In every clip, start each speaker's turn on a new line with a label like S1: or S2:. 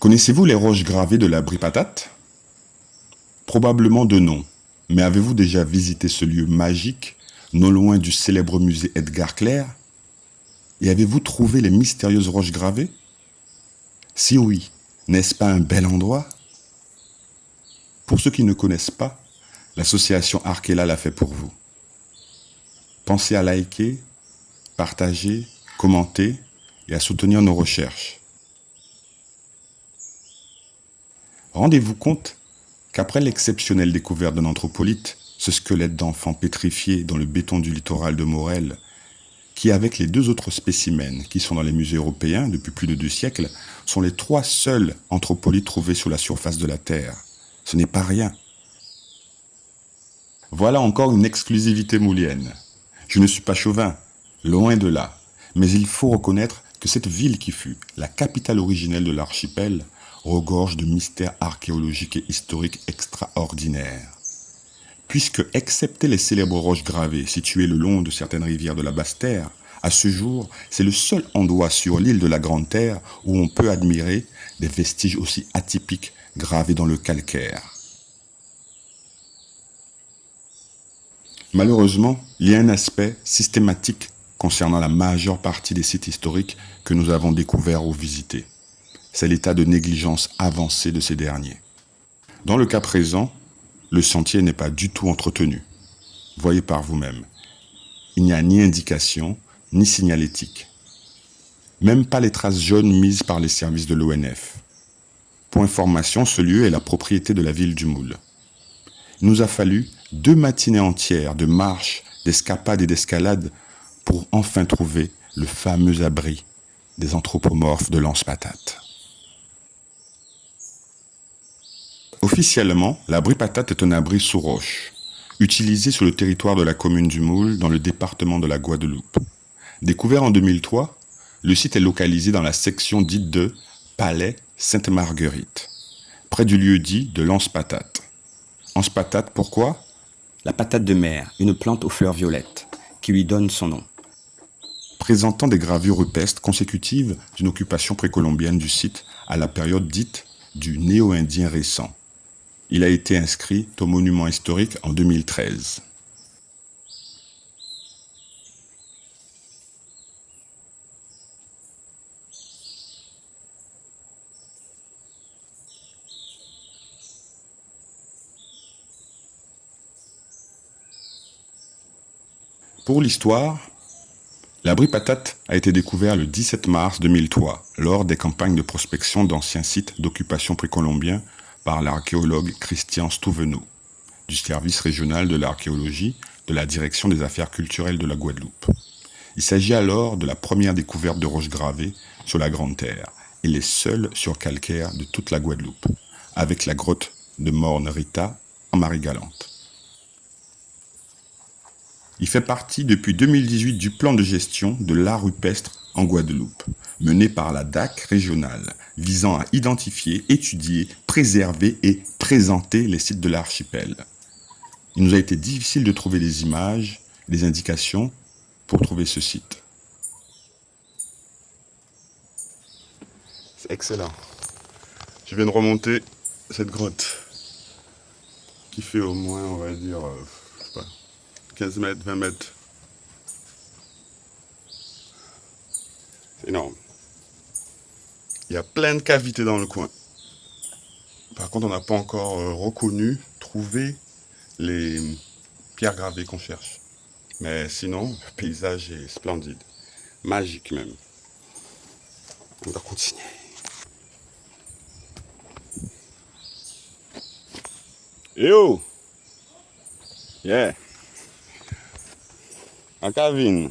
S1: Connaissez-vous les roches gravées de l'abri patate? Probablement de nom, mais avez-vous déjà visité ce lieu magique, non loin du célèbre musée Edgar Clair? Et avez-vous trouvé les mystérieuses roches gravées? Si oui, n'est-ce pas un bel endroit? Pour ceux qui ne connaissent pas, l'association Arkela l'a fait pour vous. Pensez à liker, partager, commenter et à soutenir nos recherches. Rendez-vous compte qu'après l'exceptionnelle découverte d'un anthropolyte, ce squelette d'enfant pétrifié dans le béton du littoral de Morel, qui avec les deux autres spécimens qui sont dans les musées européens depuis plus de 2 siècles, sont les 3 seuls anthropolytes trouvés sur la surface de la Terre. Ce n'est pas rien. Voilà encore une exclusivité moulienne. Je ne suis pas chauvin, loin de là, mais il faut reconnaître que cette ville qui fut la capitale originelle de l'archipel regorge de mystères archéologiques et historiques extraordinaires. Puisque, excepté les célèbres roches gravées situées le long de certaines rivières de la Basse-Terre, à ce jour, c'est le seul endroit sur l'île de la Grande Terre où on peut admirer des vestiges aussi atypiques gravés dans le calcaire. Malheureusement, il y a un aspect systématique concernant la majeure partie des sites historiques que nous avons découverts ou visités. C'est l'état de négligence avancée de ces derniers. Dans le cas présent, le sentier n'est pas du tout entretenu. Voyez par vous-même. Il n'y a ni indication, ni signalétique. Même pas les traces jaunes mises par les services de l'ONF. Pour information, ce lieu est la propriété de la ville du Moule. Il nous a fallu 2 matinées entières de marche, d'escapade et d'escalade pour enfin trouver le fameux abri des anthropomorphes de l'Anse Patate. Officiellement, l'abri Patate est un abri sous roche, utilisé sur le territoire de la commune du Moule dans le département de la Guadeloupe. Découvert en 2003, le site est localisé dans la section dite de Palais Sainte-Marguerite, près du lieu dit de l'Anse Patate. Anse Patate, pourquoi?
S2: La patate de mer, une plante aux fleurs violettes, qui lui donne son nom.
S1: Présentant des gravures rupestres consécutives d'une occupation précolombienne du site à la période dite du Néo-Indien récent. Il a été inscrit au monument historique en 2013. Pour l'histoire, l'abri Patate a été découvert le 17 mars 2003 lors des campagnes de prospection d'anciens sites d'occupation précolombien par l'archéologue Christian Stouvenot, du service régional de l'archéologie de la direction des affaires culturelles de la Guadeloupe. Il s'agit alors de la première découverte de roches gravées sur la Grande Terre et les seules sur calcaire de toute la Guadeloupe, avec la grotte de Morne Rita en Marie-Galante. Il fait partie depuis 2018 du plan de gestion de l'art rupestre en Guadeloupe, mené par la DAC régionale, visant à identifier, étudier, préserver et présenter les sites de l'archipel. Il nous a été difficile de trouver des images, des indications pour trouver ce site. C'est excellent. Je viens de remonter cette grotte qui fait au moins, on va dire, 15 mètres, 20 mètres. C'est énorme. Il y a plein de cavités dans le coin. Par contre, on n'a pas encore reconnu, trouvé les pierres gravées qu'on cherche. Mais sinon, le paysage est splendide. Magique même. On va continuer. Yo! Yeah! À Kavin.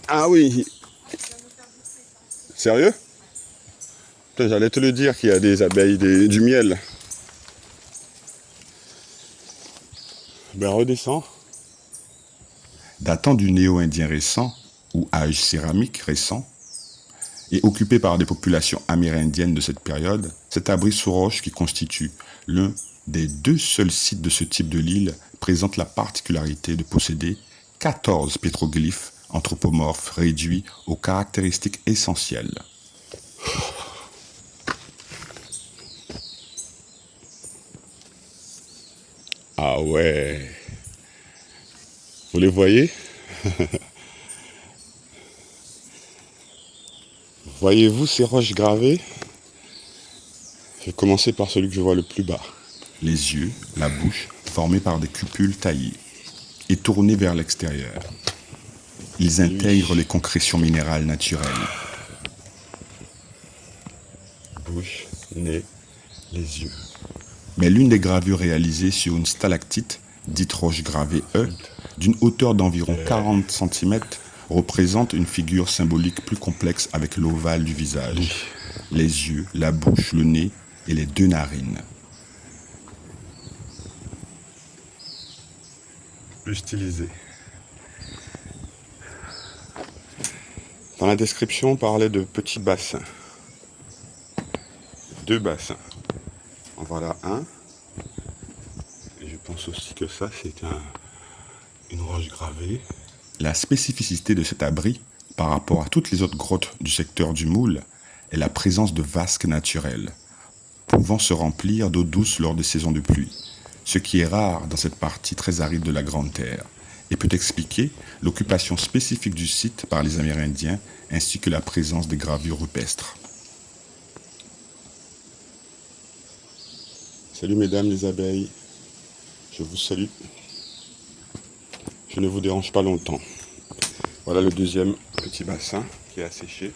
S1: Ah oui. Sérieux? Putain, j'allais te le dire qu'il y a des abeilles, du miel. Ben redescends. Datant du néo-indien récent, ou âge céramique récent, et occupé par des populations amérindiennes de cette période, cet abri sous roche qui constitue l'un des 2 seuls sites de ce type de l'île présente la particularité de posséder 14 pétroglyphes anthropomorphes réduits aux caractéristiques essentielles. Ah ouais, vous les voyez? Voyez-vous ces roches gravées? Je vais commencer par celui que je vois le plus bas. Les yeux, la bouche, formés par des cupules taillées et tournés vers l'extérieur. Ils intègrent les concrétions minérales naturelles. Bouche, nez, les yeux. Mais l'une des gravures réalisées sur une stalactite, dite roche gravée E, d'une hauteur d'environ 40 cm, représente une figure symbolique plus complexe avec l'ovale du visage. Les yeux, la bouche, le nez et les deux narines. Plus stylisé. Dans la description, on parlait de petits bassins. 2 bassins. En voilà un. Et je pense aussi que ça, c'est une roche gravée. La spécificité de cet abri, par rapport à toutes les autres grottes du secteur du Moule, est la présence de vasques naturelles, pouvant se remplir d'eau douce lors des saisons de pluie, ce qui est rare dans cette partie très aride de la Grande Terre, et peut expliquer l'occupation spécifique du site par les Amérindiens, ainsi que la présence des gravures rupestres. Salut mesdames les abeilles, je vous salue. Je ne vous dérange pas longtemps. Voilà le deuxième petit bassin qui est asséché.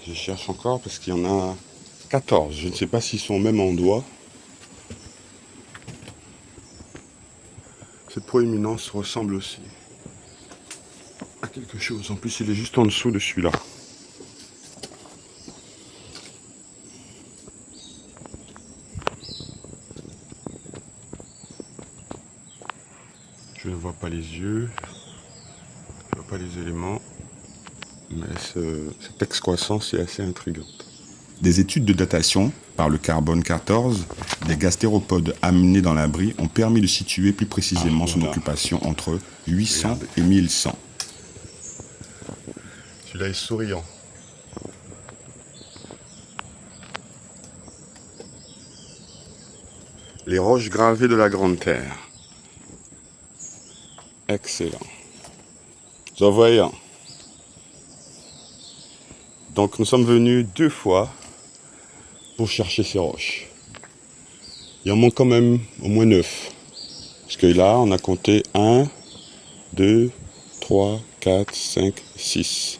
S1: Je cherche encore parce qu'il y en a 14. Je ne sais pas s'ils sont au même endroit. Cette proéminence ressemble aussi à quelque chose. En plus, il est juste en dessous de celui-là. Je ne vois pas les yeux, je ne vois pas les éléments, mais cette excroissance est assez intrigante. Des études de datation par le carbone 14 des gastéropodes amenés dans l'abri ont permis de situer plus précisément son occupation entre 800 et 1100. Celui-là est souriant. Les roches gravées de la Grande Terre. Excellent. Voyons. Donc nous sommes venus 2 fois pour chercher ces roches. Il en manque quand même au moins 9. Parce que là, on a compté 1, 2, 3, 4, 5, 6.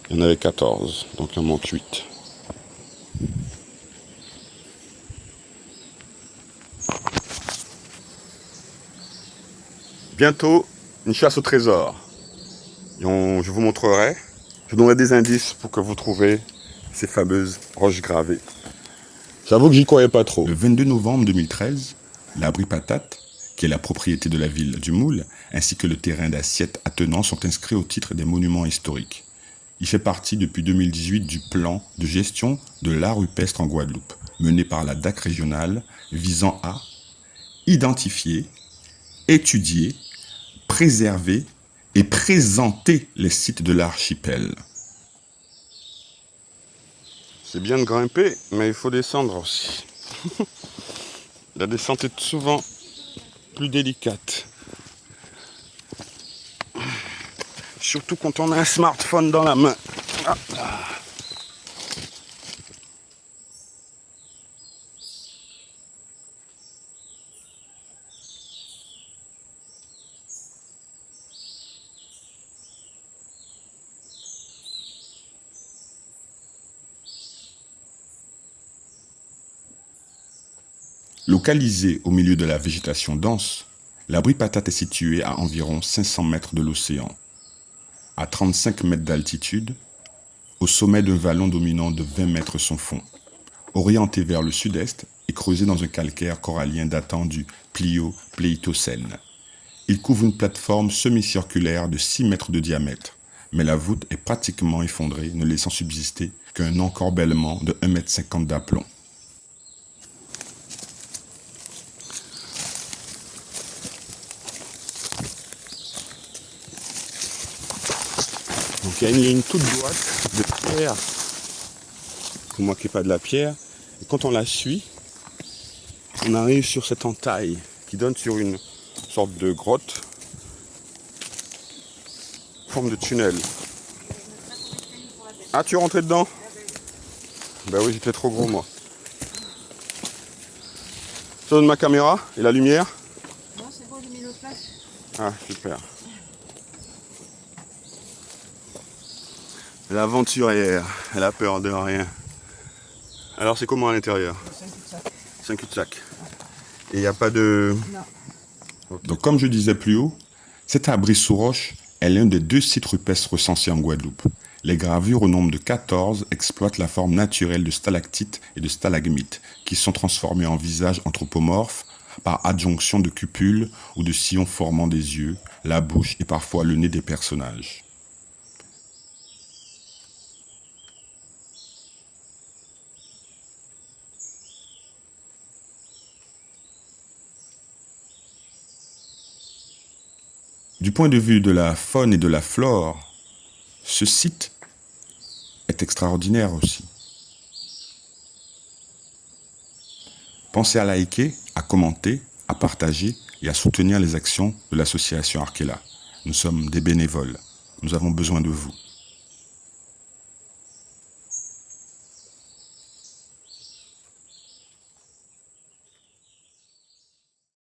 S1: Il y en avait 14, donc il en manque 8. Bientôt, une chasse au trésor. Je vous montrerai. Je vous donnerai des indices pour que vous trouviez ces fameuses roches gravées. J'avoue que j'y croyais pas trop. Le 22 novembre 2013, l'abri Patate, qui est la propriété de la ville du Moule, ainsi que le terrain d'assiette attenant sont inscrits au titre des monuments historiques. Il fait partie depuis 2018 du plan de gestion de l'art rupestre en Guadeloupe, mené par la DAC régionale, visant à identifier, étudier, préserver et présenter les sites de l'archipel. C'est bien de grimper, mais il faut descendre aussi. La descente est souvent plus délicate. Surtout quand on a un smartphone dans la main. Ah. Localisé au milieu de la végétation dense, l'abri Patate est situé à environ 500 mètres de l'océan, à 35 mètres d'altitude, au sommet d'un vallon dominant de 20 mètres son fond, orienté vers le sud-est et creusé dans un calcaire corallien datant du Plio-Pléistocène. Il couvre une plateforme semi-circulaire de 6 mètres de diamètre, mais la voûte est pratiquement effondrée, ne laissant subsister qu'un encorbellement de 1,50 m d'aplomb. Donc il y a une ligne toute droite de pierre. Vous ne manquez pas de la pierre. Et quand on la suit, on arrive sur cette entaille qui donne sur une sorte de grotte, forme de tunnel. Ah, tu es rentré dedans? Ben oui, j'étais trop gros moi. Ça donne ma caméra et la lumière?
S3: Non, c'est bon, j'ai mis l'eau flash.
S1: Ah, super. L'aventurière, elle a peur de rien. Alors c'est comment à l'intérieur? C'est un cul-de-sac. Et il n'y a pas de...
S3: Non.
S1: Okay. Donc comme je disais plus haut, cette abri sous roche est l'un des 2 sites rupestres recensés en Guadeloupe. Les gravures au nombre de 14 exploitent la forme naturelle de stalactites et de stalagmites, qui sont transformés en visages anthropomorphes par adjonction de cupules ou de sillons formant des yeux, la bouche et parfois le nez des personnages. Du point de vue de la faune et de la flore, ce site est extraordinaire aussi. Pensez à liker, à commenter, à partager et à soutenir les actions de l'association Arkela. Nous sommes des bénévoles. Nous avons besoin de vous.